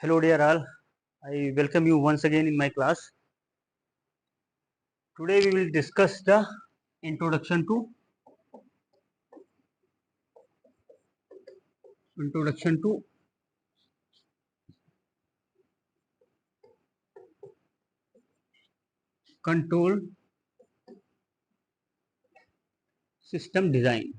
Hello dear all, I welcome you once again in my class. Today we will discuss the introduction to control system design.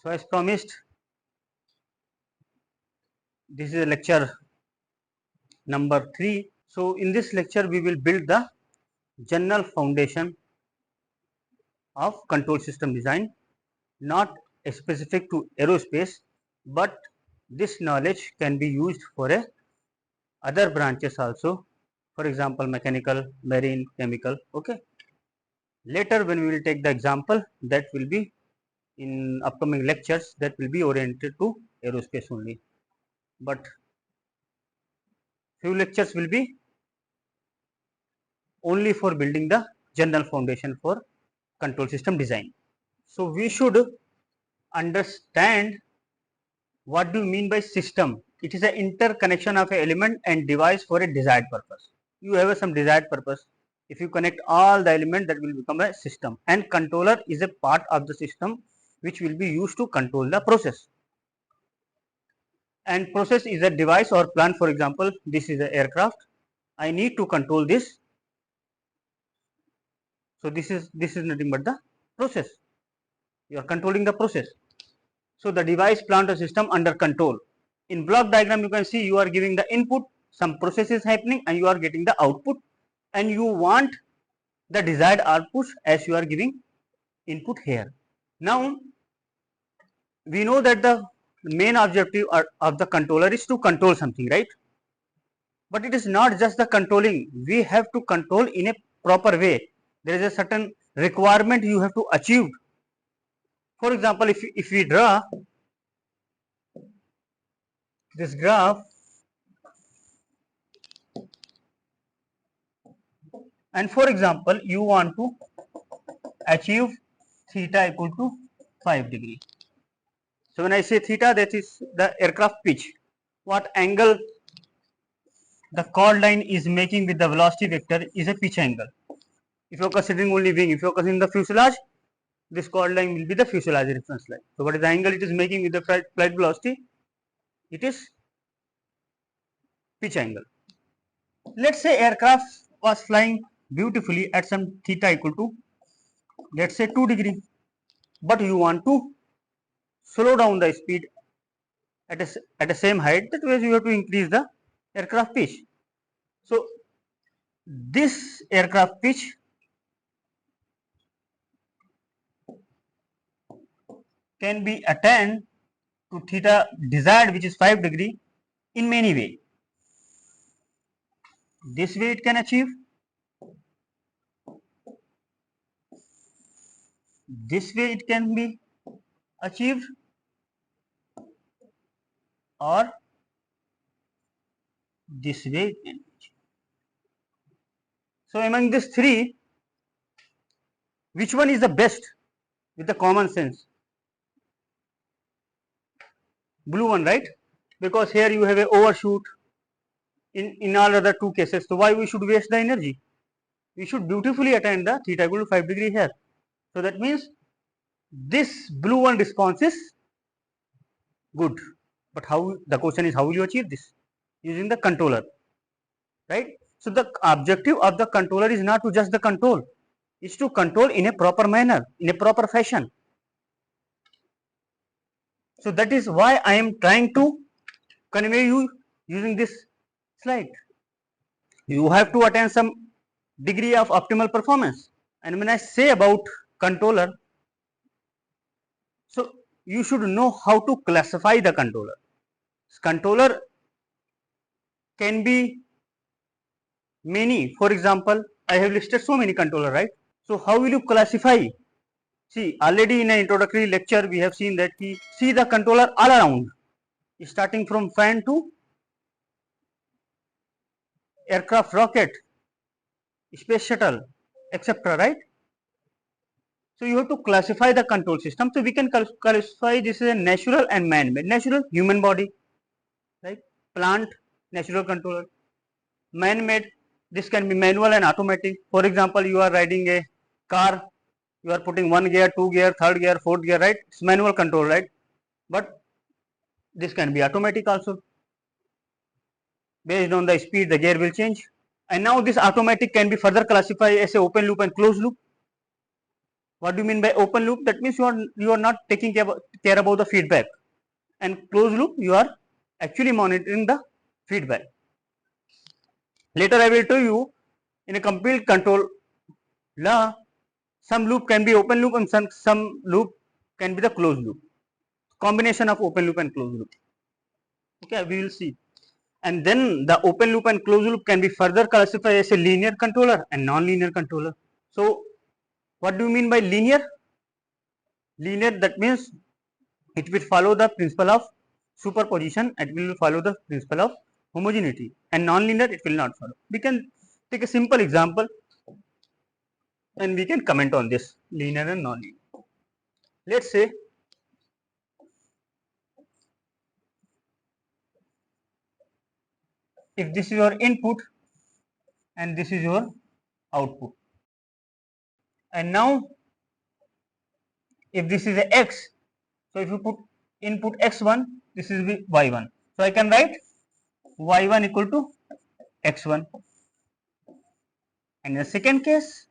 So as promised, this is a lecture number 3. So in this lecture we will build the general foundation of control system design, not specific to aerospace, but this knowledge can be used for other branches also, for example mechanical, marine, chemical. Okay, later when we will take the example, that will be in upcoming lectures, that will be oriented to aerospace only, but few lectures will be only for building the general foundation for control system design. So we should understand what do you mean by system. It is an interconnection of an element and device for a desired purpose. You have some desired purpose. If you connect all the elements, that will become a system, and controller is a part of the system which will be used to control the process. And process is a device or plant. For example, this is an aircraft. I need to control this. So this is nothing but the process. You are controlling the process. So the device, plant or system under control. In block diagram, you can see you are giving the input, some process is happening, and you are getting the output, and you want the desired output as you are giving input here. Now we know that the main objective of the controller is to control something, right? But it is not just the controlling. We have to control in a proper way. There is a certain requirement you have to achieve. For example, if we draw this graph, and for example you want to achieve theta equal to 5 degree. So when I say theta, that is the aircraft pitch, what angle the chord line is making with the velocity vector is a pitch angle. If you are considering only wing, if you are considering the fuselage, this chord line will be the fuselage reference line. So what is the angle it is making with the flight velocity? It is pitch angle. Let's say aircraft was flying beautifully at some theta equal to, let's say 2 degree, but you want to slow down the speed at the same height. That way you have to increase the aircraft pitch. So this aircraft pitch can be attained to theta desired, which is 5 degree, in many ways. This way it can achieve, this way it can be achieved, or this way it can be achieved. So among these three, which one is the best with the common sense? Blue one, right? Because here you have a overshoot in all other two cases. So why we should waste the energy? We should beautifully attain the theta equal to 5 degree here. So that means this blue one response is good. But how, the question is, how will you achieve this? Using the controller, right? So the objective of the controller is not to just the control, it's to control in a proper manner, in a proper fashion. So that is why I am trying to convey you using this slide. You have to attain some degree of optimal performance. And when I say about controller, so you should know how to classify the controller. Controller can be many. For example, I have listed so many controller, right? So how will you classify? See, already in an introductory lecture we have seen that we see the controller all around, starting from fan to aircraft rocket, space shuttle, etc., right? So you have to classify the control system. So we can classify this as a natural and man-made. Natural, human body, right? Plant, natural controller. Man-made, this can be manual and automatic. For example, you are riding a car, you are putting one gear, two gear, third gear, fourth gear, right? It's manual control, right? But this can be automatic also. Based on the speed, the gear will change. And now this automatic can be further classified as a open loop and closed loop. What do you mean by open loop? That means you are not taking care about the feedback. And closed loop, you are actually monitoring the feedback. Later I will tell you, in a complete control law, some loop can be open loop and some loop can be the closed loop. Combination of open loop and closed loop. Okay, we will see. And then the open loop and closed loop can be further classified as a linear controller and non-linear controller. So what do you mean by linear? Linear, that means it will follow the principle of superposition, it will follow the principle of homogeneity, and non-linear it will not follow. We can take a simple example and we can comment on this linear and non-linear. Let's say if this is your input and this is your output, and now if this is a x, so if you put input x1, this is y1, so I can write y1 equal to x1. And in the second case,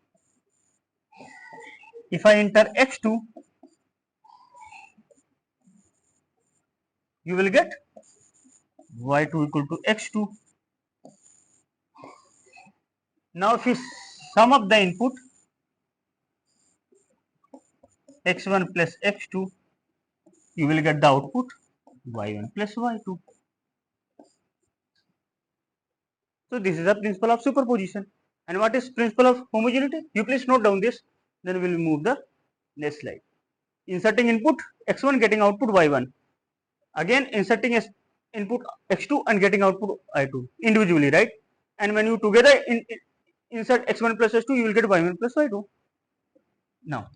if I enter x2, you will get y2 equal to x2. Now if you sum up the input x1 plus x2, you will get the output y1 plus y2. So this is the principle of superposition. And what is principle of homogeneity? You please note down this, then we will move the next slide. Inserting input x1, getting output y1. Again inserting input x2 and getting output y2 individually, right? And when you together insert x1 plus x2, you will get y1 plus y2. Now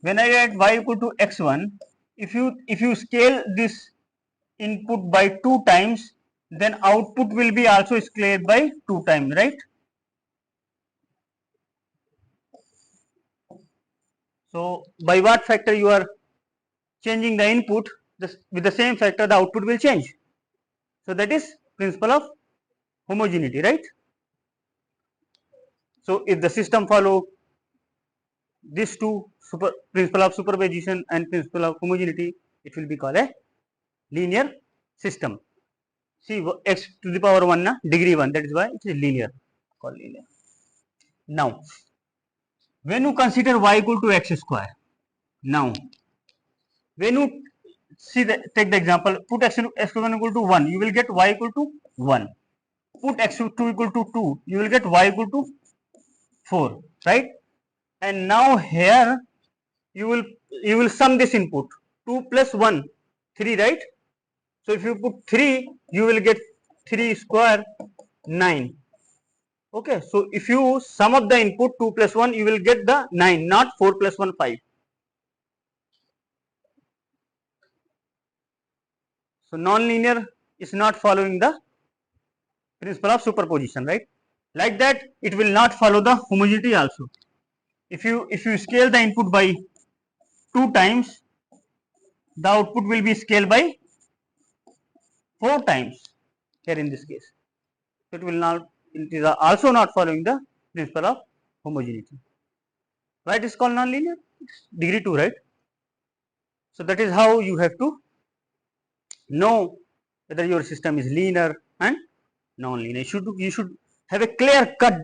when I write y equal to x1, if you scale this input by 2 times, then output will be also scaled by 2 times, right? So by what factor you are changing the input, with the same factor the output will change. So that is principle of homogeneity, right? So if the system follow these two principle of superposition and principle of homogeneity, it will be called a linear system. See, x to the power 1 na degree 1, that is why it is linear, called linear. Now when you consider y equal to x square, now when you take the example, put x1 equal to 1, you will get y equal to 1. Put x2 equal to 2, you will get y equal to 4, right? And now here you will sum this input, 2 plus 1, 3, right? So if you put 3, you will get 3 square 9. Okay, so if you sum up the input 2 plus 1, you will get the 9, not 4 plus 1, 5. So non-linear is not following the principle of superposition, right? Like that, it will not follow the homogeneity also. If you scale the input by 2 times, the output will be scaled by 4 times here in this case. So it is also not following the principle of homogeneity. Why it is called non-linear? It's degree 2, right? So that is how you have to know whether your system is linear and non-linear. You should have a clear cut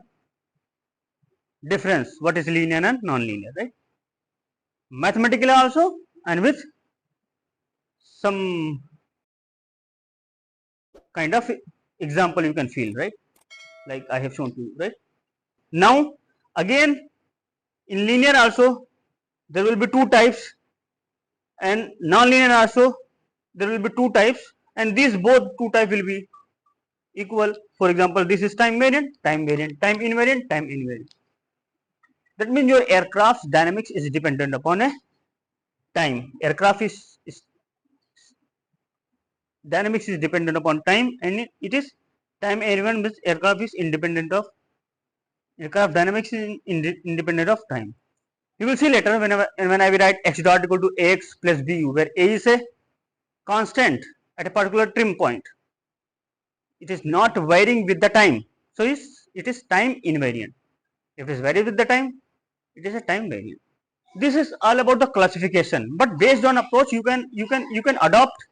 difference what is linear and non-linear, right? Mathematically also, and with some kind of example you can feel, right? Like I have shown to you, right? Now again in linear also there will be 2 types, and non-linear also there will be 2 types. and these both two type will be equal. For example, this is time variant, time variant, time invariant, time invariant. That means your aircraft's dynamics is dependent upon a time. Aircraft is dynamics is dependent upon time, and it is time event means aircraft is independent of aircraft dynamics is independent of time. You will see later when I will write x dot equal to ax plus bu, where a is a constant at a particular trim point. It is not varying with the time, so it is time invariant. If it is varies with the time, it is a time variant. This is all about the classification, but based on approach you can adopt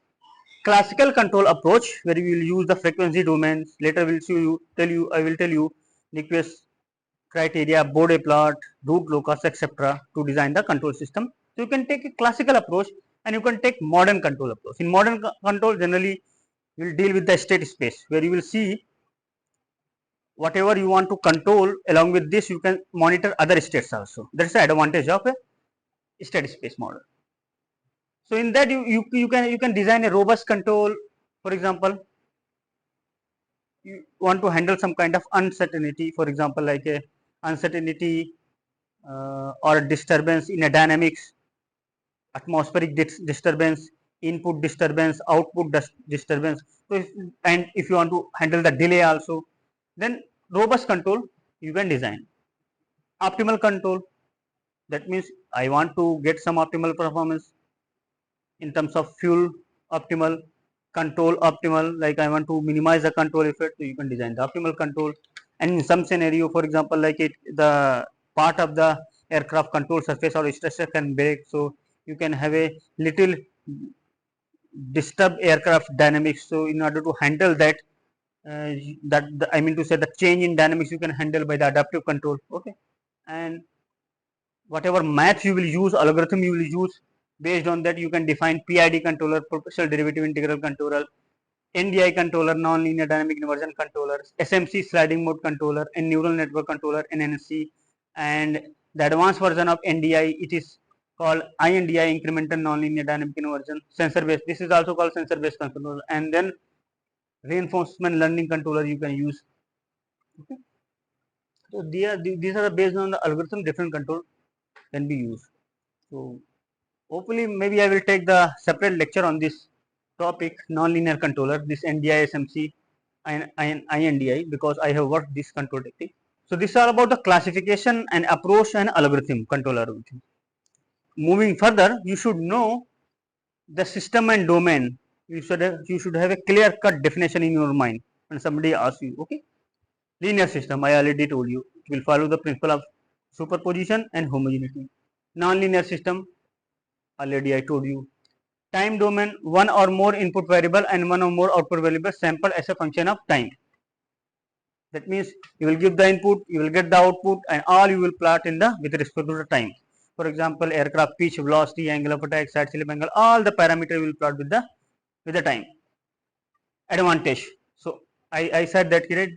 classical control approach, where you will use the frequency domains. Later I will tell you request criteria, Bode plot, root locus, etc. to design the control system. So you can take a classical approach and you can take modern control approach. In modern control, generally you will deal with the state space, where you will see whatever you want to control. Along with this, you can monitor other states also. That is the advantage of a state space model. So in that you can design a robust control. For example, you want to handle some kind of uncertainty, for example, like a uncertainty or disturbance in a dynamics, atmospheric disturbance, input disturbance, output disturbance. So if you want to handle the delay also, then robust control you can design. Optimal control, that means I want to get some optimal performance in terms of fuel optimal, control optimal, like I want to minimize the control effect, so you can design the optimal control. And in some scenario, for example, like the part of the aircraft control surface or structure can break, so you can have a little disturbed aircraft dynamics. So in order to handle that, I mean to say the change in dynamics you can handle by the adaptive control. Okay, and whatever math you will use, algorithm you will use, based on that you can define PID controller, proportional derivative integral controller, NDI controller, nonlinear dynamic inversion controller, SMC sliding mode controller, and neural network controller, NNC. And the advanced version of NDI, it is called INDI, incremental nonlinear dynamic inversion, sensor based. This is also called sensor based controller. And then reinforcement learning controller you can use. Okay. So these are based on the algorithm, different control can be used. So hopefully maybe I will take the separate lecture on this topic, nonlinear controller, this NDI, SMC and INDI, because I have worked this control technique. So this is all about the classification and approach and algorithm, control algorithm. Moving further, you should know the system and domain. You should have a clear cut definition in your mind when somebody asks you. Okay, linear system, I already told you, it will follow the principle of superposition and homogeneity. Non-linear system, already I told you. Time domain, one or more input variable and one or more output variable sampled as a function of time. That means you will give the input, you will get the output, and all you will plot in the with respect to the time. For example, aircraft pitch, velocity, angle of attack, side slip angle, all the parameter will plot with the time. Advantage. So I said that, right?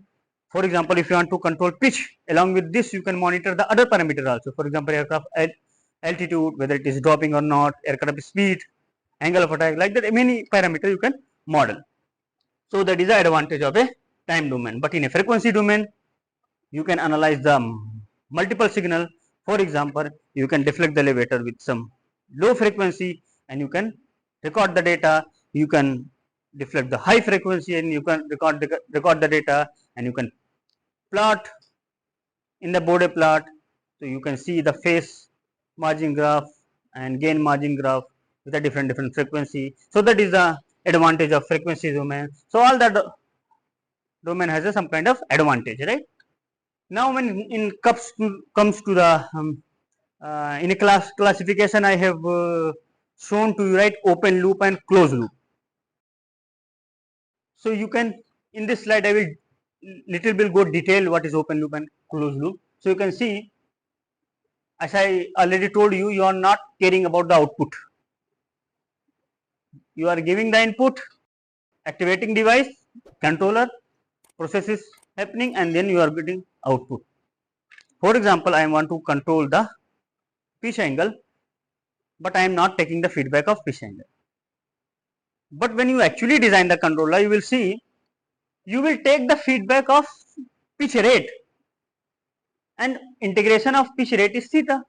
For example, if you want to control pitch, along with this you can monitor the other parameter also. For example, aircraft altitude, whether it is dropping or not, aircraft speed, angle of attack, like that many parameters you can model. So that is the advantage of a time domain. But in a frequency domain, you can analyze the multiple signal. For example, you can deflect the elevator with some low frequency and you can record the data. You can deflect the high frequency and you can record the data, and you can plot in the Bode plot. So you can see the phase margin graph and gain margin graph with a different frequency. So that is the advantage of frequency domain. So all that domain has some kind of advantage, right? Now when in comes to the in a classification, I have shown to you, right, open loop and closed loop. So you can, in this slide I will little bit go detail what is open loop and closed loop. So you can see, as I already told you, you are not caring about the output. You are giving the input, activating device, controller, process is happening, and then you are getting output. For example, I want to control the pitch angle, but I am not taking the feedback of pitch angle. But when you actually design the controller, you will see you will take the feedback of pitch rate, and integration of pitch rate is theta.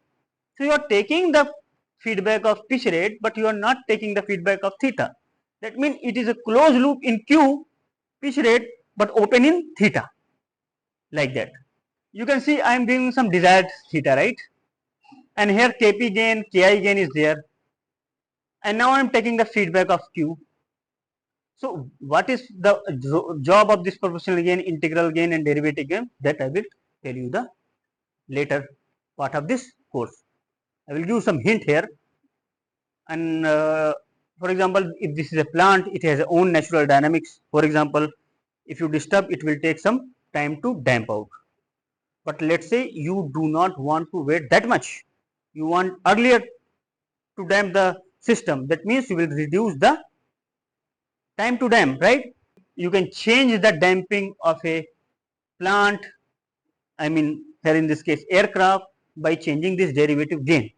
So you are taking the feedback of pitch rate, but you are not taking the feedback of theta. That means it is a closed loop in Q, pitch rate, but open in theta, like that. You can see I am doing some desired theta, right? And here Kp gain, Ki gain is there. And now I am taking the feedback of Q. So what is the job of this proportional gain, integral gain and derivative gain? That I will tell you the later part of this course. I will give some hint here. And for example, if this is a plant, it has its own natural dynamics. For example, if you disturb, it will take some time to damp out. But let's say you do not want to wait that much. You want earlier to damp the system. That means you will reduce the time to damp, right? You can change the damping of a plant, I mean here in this case aircraft, by changing this derivative gain.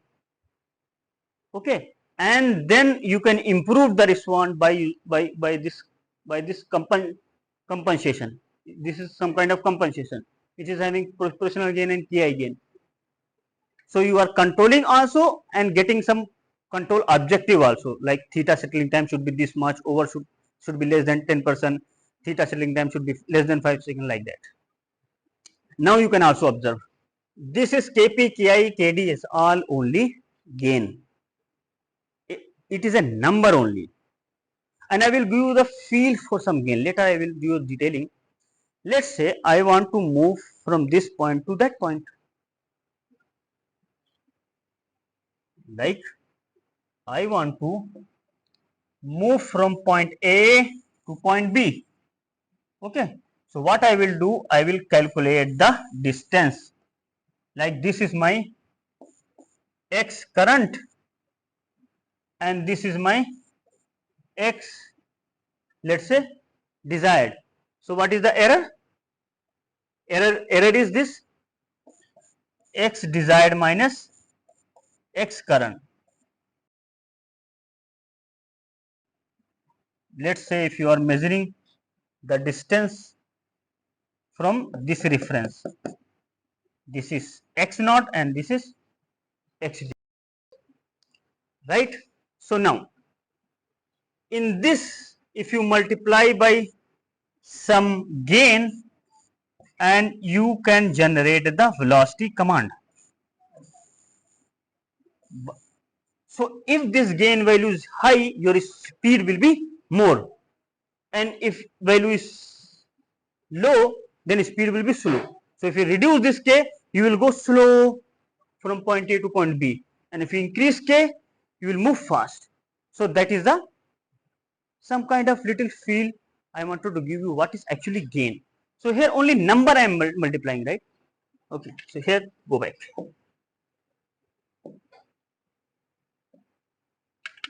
Okay, and then you can improve the response by this compensation. This is some kind of compensation which is having proportional gain and Ki gain. So you are controlling also and getting some control objective also, like theta settling time should be this much, over should be less than 10%, theta settling time should be less than 5 seconds, like that. Now you can also observe this is Kp, Ki, Kd is all only gain. It is a number only, and I will give you the field for some gain. Later I will give you detailing. Let's say I want to move from this point to that point, like I want to move from point A to point B. Okay, so what I will do, I will calculate the distance, like this is my x current and this is my x, let's say, desired. So what is the error? Error is this x desired minus x current. Let's say if you are measuring the distance from this reference, this is x naught and this is x, right? So now in this, if you multiply by some gain, and you can generate the velocity command. So if this gain value is high, your speed will be more, and if value is low, then speed will be slow. So if you reduce this k, you will go slow from point A to point B, and if you increase k, you will move fast. So that is the some kind of little feel I wanted to give you what is actually gain. So here only number I am multiplying, right? Okay, so here go back.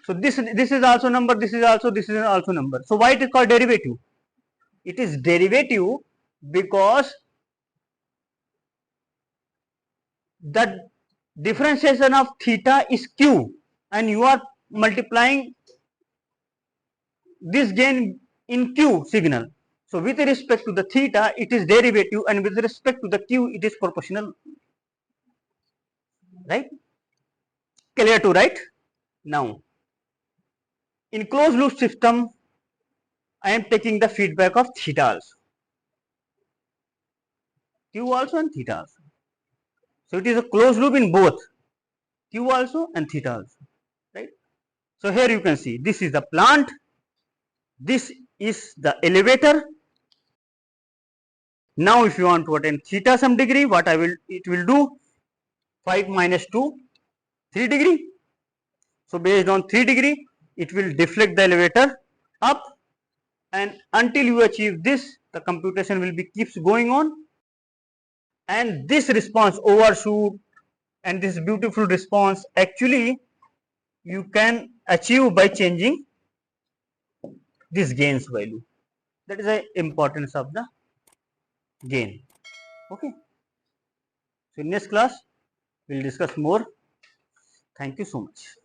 So this is also number, this is also number. So why it is called derivative? It is derivative because the differentiation of theta is q, and you are multiplying this gain in q signal. So with respect to the theta, it is derivative, and with respect to the q, it is proportional, right? Clear to right? Now in closed loop system, I am taking the feedback of theta also, q also and theta also. So it is a closed loop in both q also and theta also, right? So here you can see this is the plant, this is the elevator. Now if you want to attain theta some degree, what it will do 5 minus 2, 3 degree. So based on 3 degree, it will deflect the elevator up, and until you achieve this, the computation will be keeps going on, and this response overshoot and this beautiful response actually you can achieve by changing this gains value. That is the importance of the gain. Okay, so in next class we will discuss more. Thank you so much.